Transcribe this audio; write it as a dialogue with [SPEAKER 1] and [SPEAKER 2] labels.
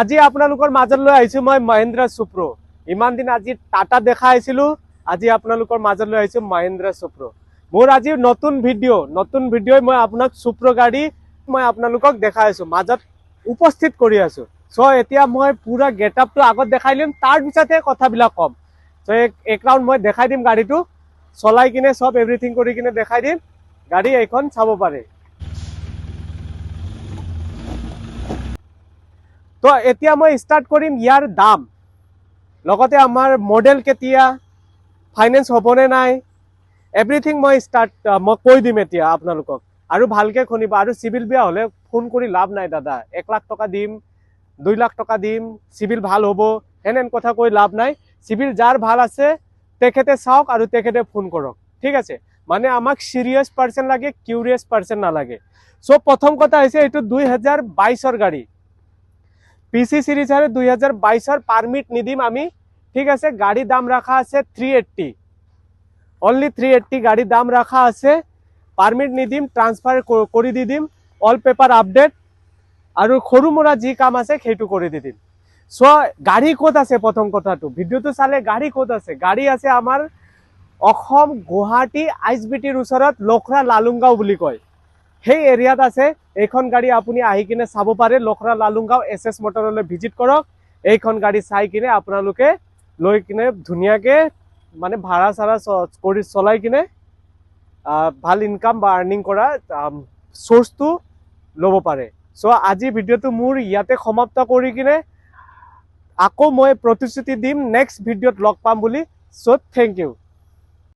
[SPEAKER 1] আজি আপোনালোকৰ মাজত লৈ আহিছো মই মহিন্দ্ৰা সুপ্ৰ। ইমান দিন আজি টাটা দেখা আহিছিলো, আজি আপোনালোকৰ মাজত লৈ আহিছো মহিন্দ্ৰা সুপ্ৰ। মোৰ আজি নতুন ভিডিঅ' মই আপোনাক সুপ্ৰ গাড়ী মই আপোনালোকক দেখাই আছো, মাজত উপস্থিত কৰি আছো। সো এতিয়া মই পুৰা গেটআপটো আগত দেখাই দিম, তাৰ পিছতে কথাবিলাক কম। সো এক ৰাউণ্ড মই দেখাই দিম গাড়ীটো চলাই কিনে, সব এভৰিথিং কৰি কিনে দেখাই দিম। গাড়ী এইখন চাব পাৰে। তো এতিয়া মই স্টার্ট করিম ইয়ার দাম, লগতে আমার মডেল কেতিয়া, ফাইনেন্স হবনে নাই, এভরিথিং মই কৈ দিম এতিয়া আপোনালোকক। আৰু ভালকে শুনিব। আৰু সিভিল বেয়া হলে ফোন কৰি লাভ নাই দাদা। 1 লাখ টকা দিম, 2 লাখ টকা দিম, সিভিল ভাল হব, হেনেন কথা কৈ লাভ নাই। সিভিল যার ভাল আছে তেখেতে চাওক আৰু তেখেতে ফোন কৰক, ঠিক আছে। মানে আমাক সিরিয়াস পার্সন লাগে, কিউরিয়াস পার্সন নালাগে। সো প্রথম কথা হৈছে এইটো 2022 গাড়ী, পিসি সিরিজ है 2022 পারমিট নিদিম আমি, ঠিক আছে। গাড়ি দাম রাখা আছে 380, অনলি 380 গাড়ি দাম রাখা আছে। পারমিট নিদিম, ট্রান্সফার করে দি দিম, অল পেপার আপডেট আৰু সৰু মোৰা যি কাম আছে সেইটো কৰি দি দিম। সো গাড়ি ক'ত আছে, প্ৰথম কথাটো ভিডিঅ'টো চালে গাড়ি ক'ত আছে। গাড়ি আছে আমাৰ অসম গুৱাহাটী আইএছবিটিৰ ওচৰত লখৰা লালুংগাঁও বুলি কয়, সেই এৰিয়াত আছে। এইখন গাড়ী আপুনি আহি কিনে চাব পাৰে। লখৰা লালুংগাঁও এছ মটৰলৈ ভিজিট কৰক। এইখন গাড়ী চাই কিনে আপোনালোকে লৈ কিনে ধুনীয়াকে মানে ভাড়া চাড়া কৰি চলাই কিনে ভাল ইনকাম বা আৰ্নিং কৰা সোৰ্সটো ল'ব পাৰে। সো আজি ভিডিঅ'টো মোৰ ইয়াতে সমাপ্ত কৰি কিনে আকৌ মই প্ৰতিশ্ৰুতি দিম নেক্সট ভিডিঅ'ত লগ পাম বুলি। So thank U.